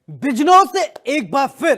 बिजनौर से एक बार फिर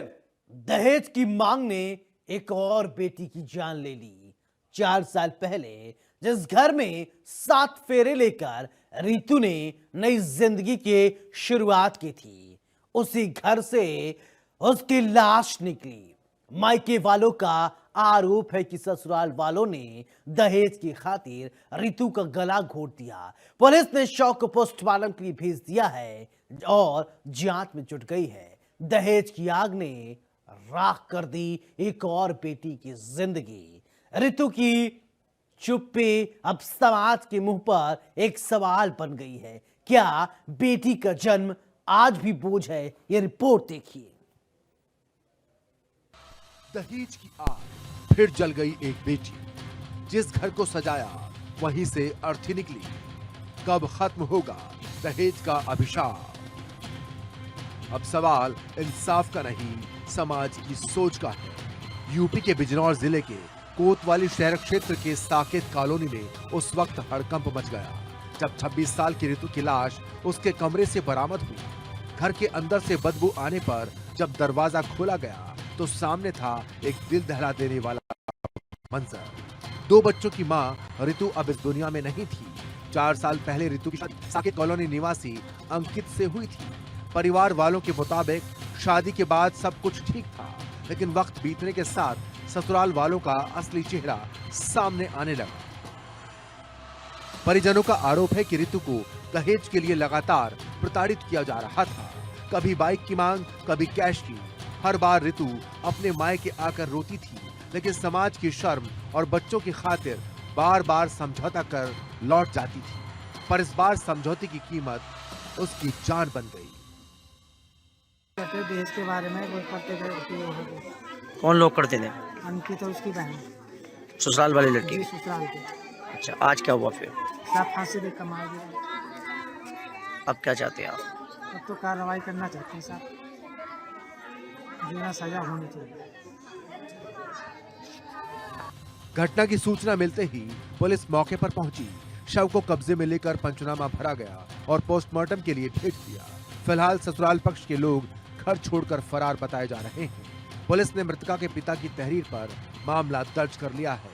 दहेज की मांग ने एक और बेटी की जान ले ली। 4 साल पहले जिस घर में 7 फेरे लेकर रितु ने नई जिंदगी की शुरुआत की थी, उसी घर से उसकी लाश निकली। मायके वालों का आरोप है कि ससुराल वालों ने दहेज की खातिर रितु का गला घोट दिया। पुलिस ने शव को पोस्टमार्टम के लिए भेज दिया है और जांच में जुट गई है। दहेज की आग ने राख कर दी एक और बेटी की जिंदगी। रितु की चुप्पी अब समाज के मुंह पर एक सवाल बन गई है। क्या बेटी का जन्म आज भी बोझ है? ये रिपोर्ट देखिए। दहेज की आग फिर जल गई एक बेटी। जिस घर को सजाया वहीं से अर्थी निकली। कब खत्म होगा दहेज का अभिशाप? अब सवाल इंसाफ का नहीं, समाज की सोच का है। यूपी के बिजनौर जिले के कोतवाली शहर क्षेत्र के साकेत कॉलोनी में उस वक्त हड़कंप मच गया जब 26 साल की रितु की लाश उसके कमरे से बरामद हुई। घर के अंदर से बदबू आने पर जब दरवाजा खोला गया तो सामने था एक दिल दहला देने वाला मंजर। 2 बच्चों की मां रितु अब इस दुनिया में नहीं थी। 4 साल पहले रितु की शादी साकेत कॉलोनी निवासी अंकित से हुई थी। परिवार वालों के मुताबिक शादी के बाद सब कुछ ठीक था, लेकिन वक्त बीतने के साथ ससुराल वालों का असली चेहरा सामने आने लगा। परिजनों का आरोप है कि रितु को दहेज के लिए लगातार प्रताड़ित किया जा रहा था। कभी बाइक की मांग, कभी कैश की। हर बार रितु अपने मायके आकर रोती थी, लेकिन समाज की शर्म और बच्चों की खातिर बार बार समझौता कर लौट जाती थी। पर इस बार समझौते की कीमत उसकी जान बन गई। कहते दहेज के बारे में वो करते थे कि वो हो गए। कौन लोग करते थे? अंकित और उसकी बहन ससुराल वाली लड़की? जी ससुराल के। अच्छा, आज क्या हुआ फिर? सब फांसी दे कमा दिया। अब क्या चाहते हैं आप? अब तो कार्रवाई करना चाहते हैं साहब, बिना सजा होनी चाहिए। घटना की सूचना मिलते ही पुलिस मौके पर पहुंची। शव को कब्जे में लेकर पंचनामा भरा गया और पोस्टमार्टम के लिए भेज दिया। फिलहाल ससुराल पक्ष के लोग घर छोड़कर फरार बताए जा रहे हैं। पुलिस ने मृतका के पिता की तहरीर पर मामला दर्ज कर लिया है।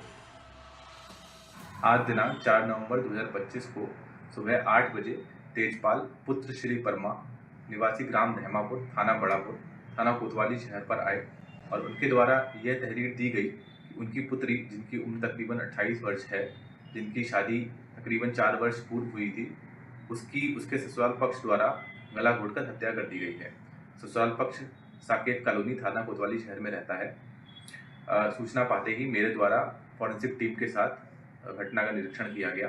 आज दिनांक 4 नवंबर 2025 को सुबह 8 बजे तेजपाल पुत्र श्री वर्मा निवासी ग्राम रहमापुर, थाना बड़ापुर, थाना कोतवाली शहर पर आए और उनके द्वारा यह तहरीर दी गई कि उनकी पुत्री, जिनकी उम्र तकरीबन 28 वर्ष है, जिनकी शादी तकरीबन 4 वर्ष पूर्व हुई थी, उसके ससुराल पक्ष द्वारा गला घोटकर हत्या कर दी गई है। ससुराल पक्ष साकेत कॉलोनी, थाना कोतवाली शहर में रहता है। सूचना पाते ही मेरे द्वारा फॉरेंसिक टीम के साथ घटना का निरीक्षण किया गया।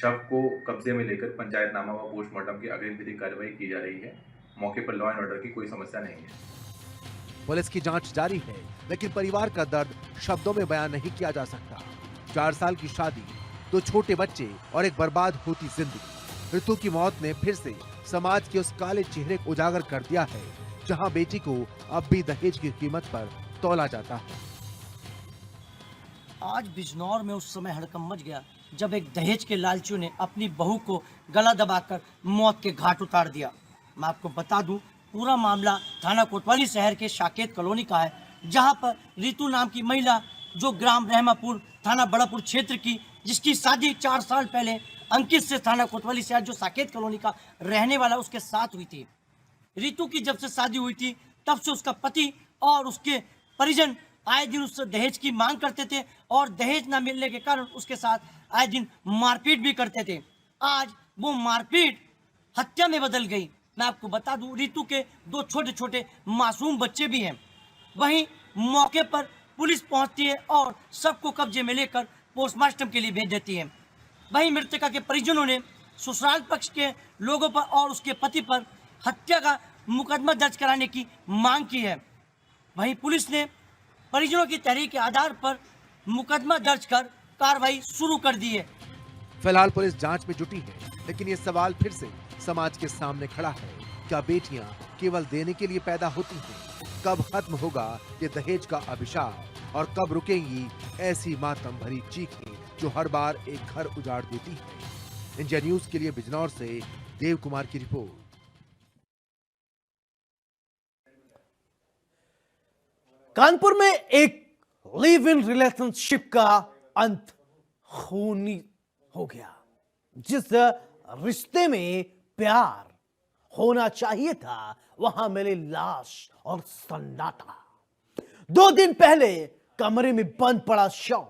शव को कब्जे में लेकर पंचायतनामा व पोस्टमार्टम की अग्रिम विधिक कार्रवाई की जा रही है। मौके पर लॉ एंड ऑर्डर की कोई समस्या नहीं है। पुलिस की जांच जारी है, लेकिन परिवार का दर्द शब्दों में बयान नहीं किया जा सकता। 4 साल की शादी, 2 छोटे बच्चे और एक बर्बाद होती जिंदगी। रितु की मौत ने फिर से समाज के उस काले चेहरे को उजागर कर दिया है, जहां बेटी को अब भी दहेज की कीमत पर तौला जाता है। आज बिजनौर में उस समय हड़कंप मच गया जब एक दहेज के लालचू ने अपनी बहू को गला दबाकर मौत के घाट उतार दिया। मैं आपको बता दूं, पूरा मामला थाना कोतवाली शहर के साकेत कॉलोनी का है, जहां पर रितु नाम की महिला, जो ग्राम रहमापुर, थाना बड़ापुर क्षेत्र की, जिसकी शादी 4 साल पहले अंकित से, थाना कोतवाली शहर जो साकेत कॉलोनी का रहने वाला, उसके साथ हुई थी। रितु की जब से शादी हुई थी तब से उसका पति और उसके परिजन आए दिन उससे दहेज की मांग करते थे और दहेज न मिलने के कारण उसके साथ आए दिन मारपीट भी करते थे। आज वो मारपीट हत्या में बदल गई। मैं आपको बता दूं, रितु के 2 छोटे छोटे मासूम बच्चे भी हैं। वहीं मौके पर पुलिस पहुंचती है और सबको कब्जे में लेकर पोस्टमार्टम के लिए भेज देती है। वहीं मृतका के परिजनों ने ससुराल पक्ष के लोगों पर और उसके पति पर हत्या का मुकदमा दर्ज कराने की मांग की है। वहीं पुलिस ने परिजनों की तहरीर के आधार पर मुकदमा दर्ज कर कार्रवाई शुरू कर दी है। फिलहाल पुलिस जांच में जुटी है, लेकिन ये सवाल फिर से समाज के सामने खड़ा है। क्या बेटियां केवल देने के लिए पैदा होती हैं? कब खत्म होगा ये दहेज का अभिशाप और कब रुकेंगी ऐसी मातम भरी चीखें जो हर बार एक घर उजाड़ देती है? इंडिया न्यूज के लिए बिजनौर से देव कुमार की रिपोर्ट। कानपुर में एक लिव इन रिलेशनशिप का अंत खूनी हो गया। जिस रिश्ते में प्यार होना चाहिए था वहां मिले लाश और सन्नाटा। 2 दिन पहले कमरे में बंद पड़ा शव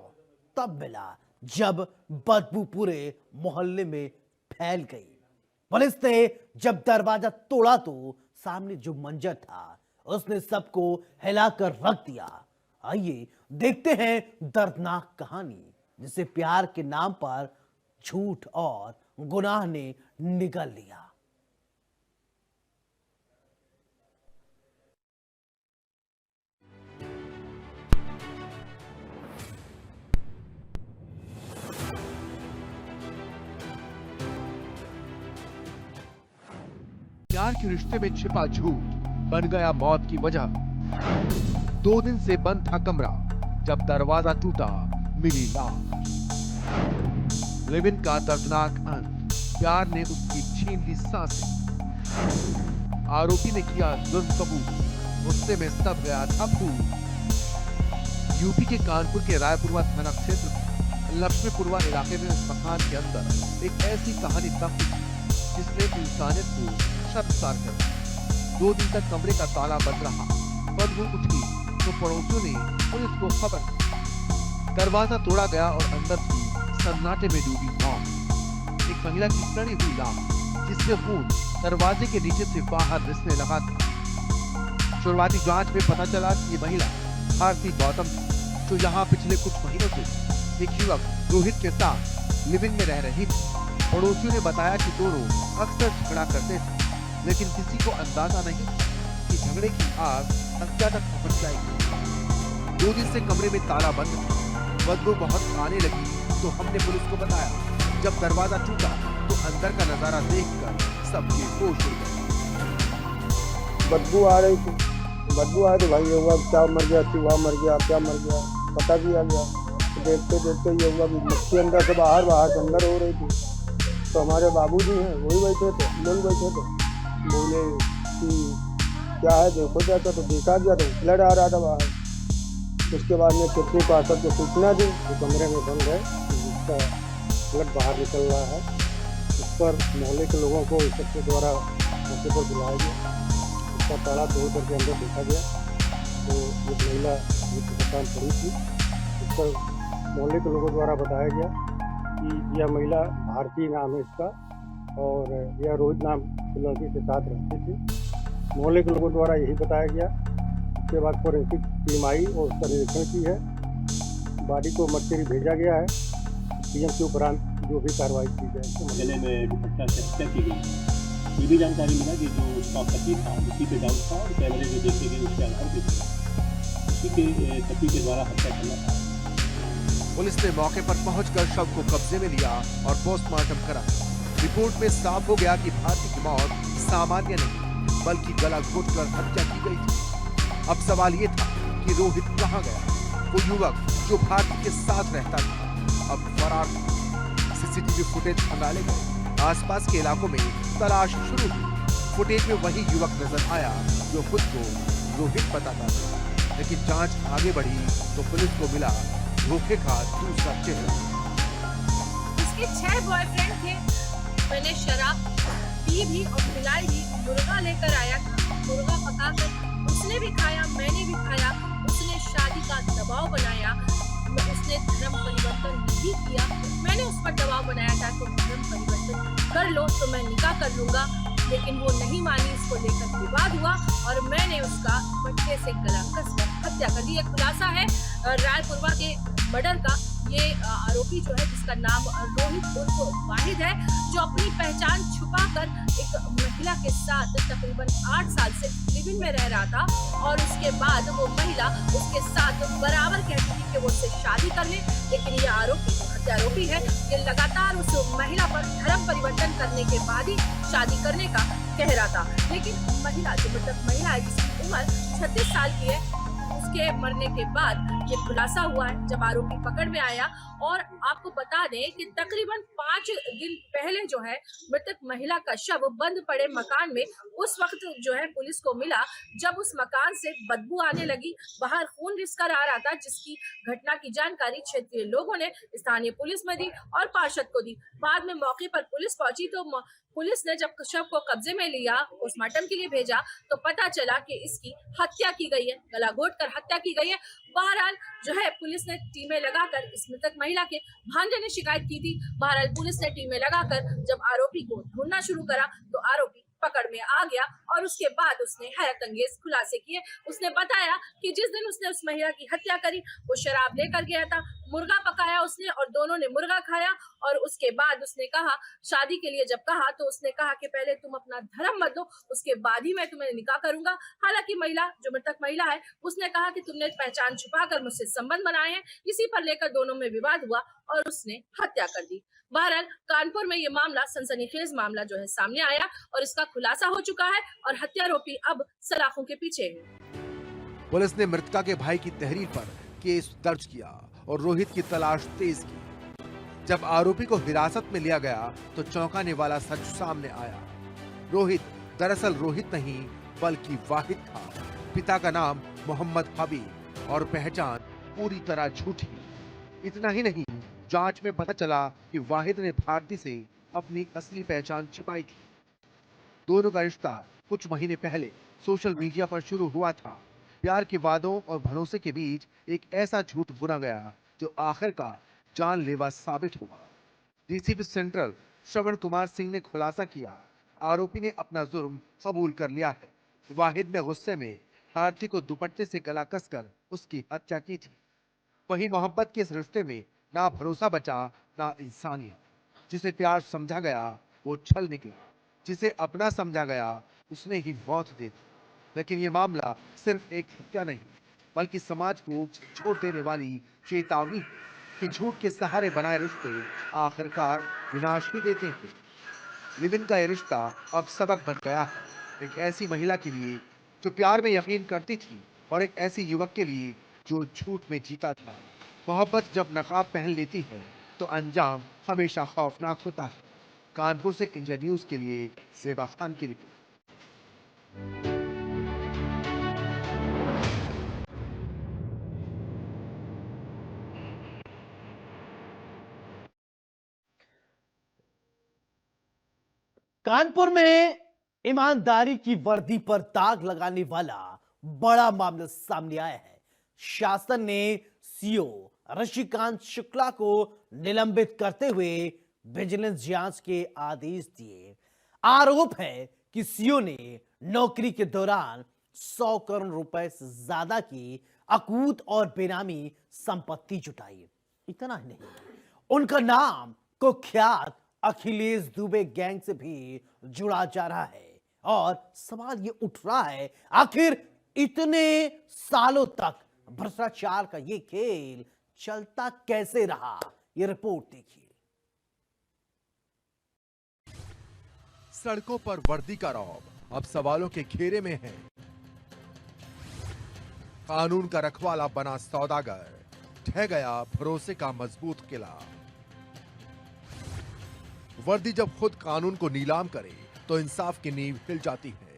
तब मिला जब बदबू पूरे मोहल्ले में फैल गई। पुलिस ने जब दरवाजा तोड़ा तो सामने जो मंजर था उसने सबको हिलाकर रख दिया। आइए देखते हैं दर्दनाक कहानी जिसे प्यार के नाम पर झूठ और गुनाह ने निगल लिया। प्यार के रिश्ते में छिपा झूठ बन गया मौत की वजह। 2 दिन से बंद था कमरा, जब दरवाजा टूटा मिली लाश। लिव इन का दर्दनाक अंत, प्यार ने उसकी छीन ली सांसें। आरोपी ने किया जुर्म कबूल, गुस्से में सब गया था फूल। यूपी के कानपुर के रायपुरवा थाना क्षेत्र लक्ष्मीपुरवा इलाके में मकान के अंदर एक ऐसी कहानी दब जिसने इंसानियत को शर्मसार कर दिया। 2 दिन तक कमरे का ताला बंद रहा। बदबू उठी तो पड़ोसियों ने पुलिस को खबर दी। दरवाजा तोड़ा गया और अंदर थी सन्नाटे में डूबी मौत। एक महिला की सड़ी हुई लाश जिससे खून दरवाजे के नीचे से बाहर रिसने लगा था। शुरुआती जांच में पता चला कि ये महिला भारती गौतम थी, जो यहाँ पिछले कुछ महीनों से एक युवक रोहित के साथ लिविंग में रह रही थी। पड़ोसियों ने बताया कि दोनों अक्सर झगड़ा करते थे, लेकिन किसी को अंदाजा नहीं कि झगड़े की आग हत्या तक पहुंच जाएगी। 2 दिन से कमरे में ताला बंद था। बदबू बहुत आने लगी तो हमने पुलिस को बताया। जब दरवाजा टूटा तो अंदर का नजारा देखकर सबके होश उड़ गए। बदबू आ रही थी, बदबू आए तो भाई ये हुआ क्या मर गया, चूहा मर गया, क्या मर गया पता भी आ गया। तो देखते देखते ये हुआ कि मक्खी अंदर से बाहर से अंदर हो रही थी। तो हमारे बाबूजी हैं वही बैठे थे, लोग बैठे थे, बोले कि क्या है देखो जाता। तो देखा गया तो ब्लड आ रहा था बाहर। उसके बाद में कितनी को आकर के सूचना दी तो कमरे में बंद है, जिसका ब्लड बाहर निकल रहा है। उस पर मोहल्ले के लोगों को सबके द्वारा मौके पर बुलाया गया। उसका ताला तोड़ करके अंदर देखा गया तो एक महिला अस्पताल पड़ी थी। उस पर मोहल्ले के लोगों द्वारा बताया गया कि यह महिला भारती नाम है इसका और यह रोहित नाम की लड़की के साथ रहती थी। मोहल्ले के लोगों द्वारा यही बताया गया। उसके बाद फोरेंसिक टीम आई और उसका निरीक्षण की है। बॉडी को मर्चरी भेजा गया है। पीएम के उपरांत जो भी कार्रवाई की जाए। गले में दुपट्टा से हत्या की गई। ये भी जानकारी मिला कि जो उसका पति था उसी पे डाउट था और कैमरे में देखे गए उसके आधार पे उसी के पति के द्वारा हत्या करना था। पुलिस ने मौके पर पहुंचकर शव को कब्जे में लिया और पोस्टमार्टम करा। रिपोर्ट में साफ हो गया कि भारती की मौत सामान्य नहीं बल्कि गला घोटकर हत्या की गई थी। अब सवाल ये था कि रोहित कहाँ गया। वो युवक जो भारती के साथ रहता था अब फरार था। सीसीटीवी फुटेज खंगाले गए। आसपास के इलाकों में तलाश शुरू हुई। फुटेज में वही युवक नजर आया जो खुद को रोहित बताता था। लेकिन जांच आगे बढ़ी तो पुलिस को मिला धोखे का दूसरा चेहरा। इसके 6 बॉयफ्रेंड थे। मैंने शराब पी भी और पिलाई भी। मुर्गा लेकर आया था, मुर्गा पकाकर उसने भी खाया, मैंने भी खाया। उसने शादी का दबाव बनाया। उसने धर्म परिवर्तन नहीं किया। मैंने उस पर दबाव बनाया था कि धर्म परिवर्तन कर लो तो मैं निकाह कर लूंगा, लेकिन वो नहीं मानी। इसको लेकर विवाद हुआ और मैंने उसका पट्टे से गला कसकर हत्या कर दी। एक खुलासा है रायपुरवा के मर्डर का। ये आरोपी जो है जिसका नाम रोहित उर्फ वाहिद है, जो अपनी पहचान छुपाकर एक महिला के साथ तकरीबन 8 साल से लिव इन में रह रहा था और उसके बाद वो महिला उसके साथ बराबर कहती थी कि वो उससे शादी कर ले। लेकिन ये आरोपी जो हत्यारोपी है ये लगातार उस महिला पर धर्म परिवर्तन करने के बाद ही शादी करने का कह रहा था। लेकिन महिला जो मृतक महिला है जिसकी उम्र 36 साल की है, उसके मरने के बाद ये खुलासा हुआ है जब आरोपी पकड़ में आया। और आपको बता दें कि तकरीबन 5 दिन पहले जो है मृतक महिला का शव बंद पड़े मकान में उस वक्त जो है पुलिस को मिला, जब उस मकान से बदबू आने लगी, बाहर खून रिसकर आ रहा था, जिसकी घटना की जानकारी क्षेत्रीय लोगों ने स्थानीय पुलिस में दी और पार्षद को दी। बाद में मौके पर पुलिस पहुंची तो पुलिस ने जब शव को कब्जे में लिया, पोस्टमार्टम के लिए भेजा, तो पता चला कि इसकी हत्या की गई है, गला घोंटकर हत्या की गई है। बहरहाल जो है पुलिस ने टीमें लगाकर, इस मृतक महिला के भांजे ने शिकायत की थी, बहरहाल पुलिस ने टीमें लगाकर जब आरोपी को ढूंढना शुरू करा तो आरोपी पकड़ में आ गया और उसके बाद उसने हैरत अंगेज खुलासे किए। उसने बताया कि जिस दिन उसने उस महिला की हत्या करी वो शराब लेकर गया था, मुर्गा पकाया उसने और दोनों ने मुर्गा खाया। और उसके बाद उसने कहा, शादी के लिए जब कहा तो उसने कहा कि पहले तुम अपना धर्म बदलो, उसके बाद ही मैं तुम्हें निकाह करूंगा। हालांकि महिला, जो मृतक महिला है, उसने कहा कि तुमने पहचान छुपाकर मुझसे संबंध बनाए हैं। इसी पर लेकर दोनों में विवाद हुआ और उसने हत्या कर दी। बहरहाल कानपुर में ये मामला, सनसनीखेज मामला जो है सामने आया और इसका खुलासा हो चुका है और हत्यारोपी अब सलाखों के पीछे है। पुलिस ने मृतका के भाई की तहरीर पर केस दर्ज किया और रोहित की तलाश तेज की। जब आरोपी को हिरासत में लिया गया तो चौंकाने वाला सच सामने आया। रोहित दरअसल रोहित नहीं बल्कि वाहिद था। पिता का नाम मोहम्मद हबीब और पहचान पूरी तरह झूठी। इतना ही नहीं, जांच में पता चला कि वाहिद ने भारती से अपनी असली पहचान छिपाई थी। दोनों का रिश्ता कुछ महीने पहले सोशल मीडिया पर शुरू हुआ था। प्यार के वादों और भरोसे के बीच एक ऐसा झूठ बुना गया जो आखिरकार जानलेवा साबित हुआ। डीसीपी सेंट्रल श्रवण कुमार सिंह ने खुलासा किया, आरोपी ने अपना जुर्म कबूल कर लिया है। वाहिद ने गुस्से में भारती को दुपट्टे से गला कसकर उसकी हत्या की थी। वहीं मोहब्बत के इस रिश्ते में ना भरोसा बचा ना इंसानियत। जिसे प्यार समझा गया वो छल निकला, जिसे अपना समझा गया उसने ही मौत दे दी। लेकिन ये मामला सिर्फ एक हत्या नहीं बल्कि समाज को छोड़ देने वाली चेतावनी कि झूठ के सहारे बनाए रिश्ते आखिरकार विनाश ही देते हैं। विपिन का ये रिश्ता अब सबक बन गया है, एक ऐसी महिला के लिए जो प्यार में यकीन करती थी और एक ऐसी युवक के लिए जो झूठ में जीता था। मोहब्बत जब नकाब पहन लेती है तो अंजाम हमेशा खौफनाक होता है। कानपुर से इंडिया न्यूज के लिए सेवा खान की रिपोर्ट। कानपुर में ईमानदारी की वर्दी पर दाग लगाने वाला बड़ा मामला सामने आया है। शासन ने सीओ ऋषिकांत शुक्ला को निलंबित करते हुए विजिलेंस जांच के आदेश दिए। आरोप है कि सीओ ने नौकरी के दौरान 100 करोड़ रुपए से ज्यादा की अकूत और बेनामी संपत्ति जुटाई। इतना ही नहीं, उनका नाम कुख्यात अखिलेश दुबे गैंग से भी जुड़ा जा रहा है। और सवाल ये उठ रहा है, आखिर इतने सालों तक भ्रष्टाचार का ये खेल चलता कैसे रहा? ये रिपोर्ट देखिए। सड़कों पर वर्दी का रौब अब सवालों के घेरे में है। कानून का रखवाला बना सौदागर, ढह गया भरोसे का मजबूत किला। वर्दी जब खुद कानून को नीलाम करे तो इंसाफ की नींव हिल जाती है।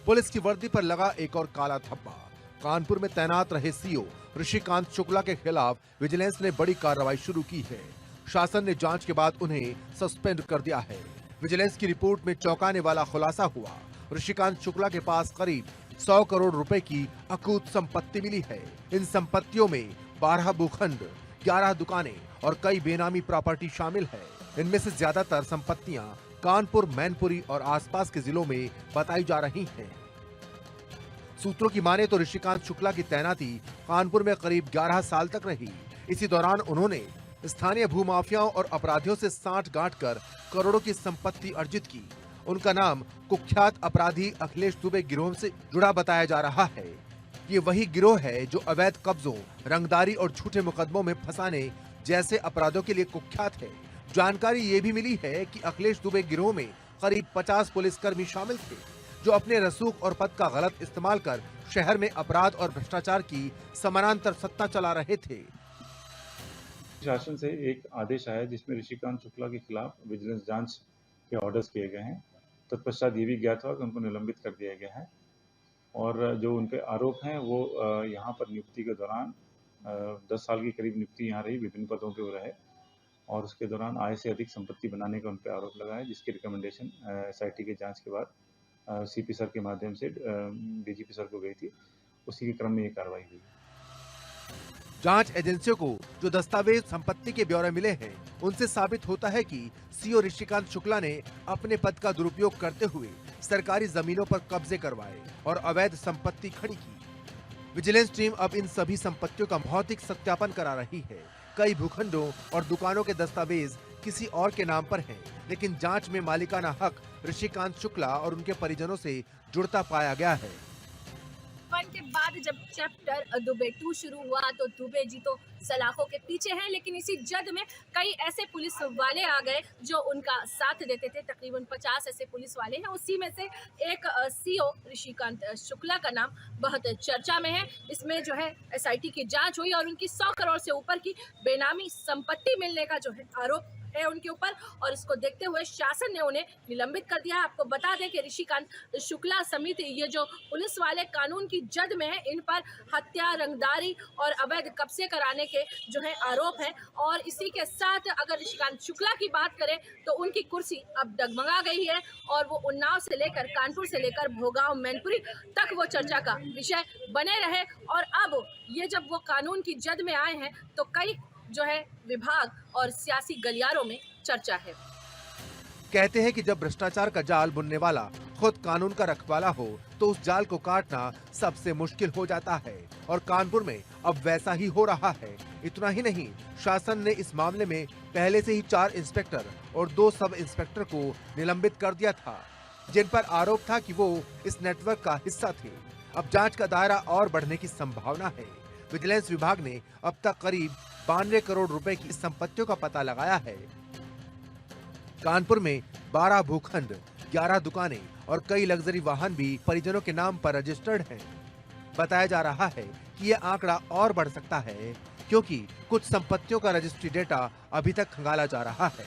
पुलिस की वर्दी पर लगा एक और काला धब्बा। कानपुर में तैनात रहे सीओ ऋषिकांत शुक्ला के खिलाफ विजिलेंस ने बड़ी कार्रवाई शुरू की है। शासन ने जांच के बाद उन्हें सस्पेंड कर दिया है। विजिलेंस की रिपोर्ट में चौंकाने वाला खुलासा हुआ। ऋषिकांत शुक्ला के पास करीब 100 करोड़ रुपए की अकूत संपत्ति मिली है। इन संपत्तियों में 12 भूखंड, 11 दुकानें और कई बेनामी प्रॉपर्टी शामिल है। इनमें से ज्यादातर संपत्तियां कानपुर, मैनपुरी और आसपास के जिलों में बताई जा रही हैं। सूत्रों की माने तो ऋषिकांत शुक्ला की तैनाती कानपुर में करीब 11 साल तक रही। इसी दौरान उन्होंने स्थानीय भूमाफियाओं और अपराधियों से साठ गांठ कर करोड़ों की संपत्ति अर्जित की। उनका नाम कुख्यात अपराधी अखिलेश दुबे गिरोह से जुड़ा बताया जा रहा है। ये वही गिरोह है जो अवैध कब्जों, रंगदारी और झूठे मुकदमों में फंसाने जैसे अपराधों के लिए कुख्यात है। जानकारी ये भी मिली है कि अखिलेश दुबे गिरोह में करीब 50 पुलिसकर्मी शामिल थे जो अपने रसूख और पद का गलत इस्तेमाल कर शहर में अपराध और भ्रष्टाचार की समानांतर सत्ता चला रहे थे। शासन से एक आदेश आया जिसमें ऋषिकांत शुक्ला के खिलाफ विजिलेंस जांच के ऑर्डर्स किए गए हैं। तत्पश्चात ये भी ज्ञात हुआ कि उनको निलंबित कर दिया गया है और जो उनके आरोप हैं वो यहाँ पर नियुक्ति के दौरान 10 साल की करीब नियुक्ति यहाँ रही, विभिन्न पदों पे वो रहे और उसके दौरान आय से अधिक संपत्ति बनाने का उन पर आरोप लगा है, जिसकी रिकमेंडेशन SIT के जांच के बाद CP सर के माध्यम से DGP सर को गई थी। उसी के क्रम में ये कार्रवाई हुई। जांच एजेंसियों को जो दस्तावेज संपत्ति के ब्यौरे मिले हैं उनसे साबित होता है कि CO ऋषिकांत शुक्ला ने अपने पद का दुरुपयोग करते हुए सरकारी जमीनों पर कब्जे करवाए और अवैध संपत्ति खड़ी की। विजिलेंस टीम अब इन सभी संपत्तियों का भौतिक सत्यापन करा रही है। कई भूखंडों और दुकानों के दस्तावेज किसी और के नाम पर हैं, लेकिन जांच में मालिकाना हक ऋषिकांत शुक्ला और उनके परिजनों से जुड़ता पाया गया है। के बाद जब चैप्टर दुबे 2 शुरू हुआ तो दुबे जी तो सलाखों के पीछे हैं, लेकिन इसी जद में कई ऐसे पुलिस वाले आ गए जो उनका साथ देते थे। तकरीबन 50 ऐसे पुलिस वाले हैं। उसी में से एक CO ऋषिकांत शुक्ला का नाम बहुत चर्चा में है। इसमें जो है SIT की जांच हुई और उनकी 100 करोड़ से ऊपर की बेनामी संपत्ति मिलने का जो है आरोप है उनके ऊपर और इसको देखते हुए शासन ने उन्हें निलंबित कर दिया। आपको बता दें कि ऋषिकांत शुक्ला समेत ये जो पुलिस वाले कानून की जद में है, इन पर हत्या, रंगदारी और अवैध कब्जे कराने के जो है आरोप है। और इसी के साथ अगर ऋषिकांत शुक्ला की बात करें तो उनकी कुर्सी अब डगमगा गई है और वो उन्नाव से लेकर कानपुर से लेकर भोगांव, मैनपुरी तक वो चर्चा का विषय बने रहे। और अब ये जब वो कानून की जद में आए हैं तो कई जो है विभाग और सियासी गलियारों में चर्चा है। कहते हैं कि जब भ्रष्टाचार का जाल बुनने वाला खुद कानून का रखवाला हो तो उस जाल को काटना सबसे मुश्किल हो जाता है और कानपुर में अब वैसा ही हो रहा है। इतना ही नहीं, शासन ने इस मामले में पहले से ही 4 इंस्पेक्टर और 2 सब इंस्पेक्टर को निलंबित कर दिया था, जिन पर आरोप था कि वो इस नेटवर्क का हिस्सा थे। अब जांच का दायरा और बढ़ने की संभावना है। विजिलेंस विभाग ने अब तक करीब 92 करोड़ रुपए की संपत्तियों का पता लगाया है। कानपुर में 12 भूखंड, 11 दुकानें और कई लग्जरी वाहन भी परिजनों के नाम पर रजिस्टर्ड हैं। बताया जा रहा है कि यह आंकड़ा और बढ़ सकता है क्योंकि कुछ संपत्तियों का रजिस्ट्री डेटा अभी तक खंगाला जा रहा है।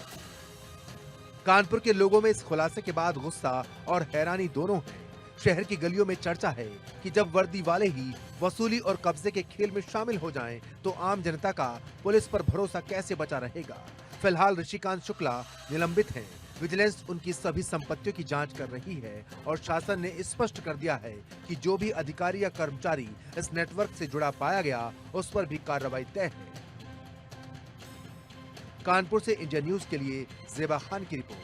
कानपुर के लोगों में इस खुलासे के बाद गुस्सा और हैरानी दोनों है। शहर की गलियों में चर्चा है कि जब वर्दी वाले ही वसूली और कब्जे के खेल में शामिल हो जाएं, तो आम जनता का पुलिस पर भरोसा कैसे बचा रहेगा। फिलहाल ऋषिकांत शुक्ला निलंबित हैं। विजिलेंस उनकी सभी संपत्तियों की जांच कर रही है और शासन ने स्पष्ट कर दिया है कि जो भी अधिकारी या कर्मचारी इस नेटवर्क से जुड़ा पाया गया उस पर भी कार्रवाई तय है। कानपुर से इंडिया न्यूज के लिए ज़ेबा खान की रिपोर्ट।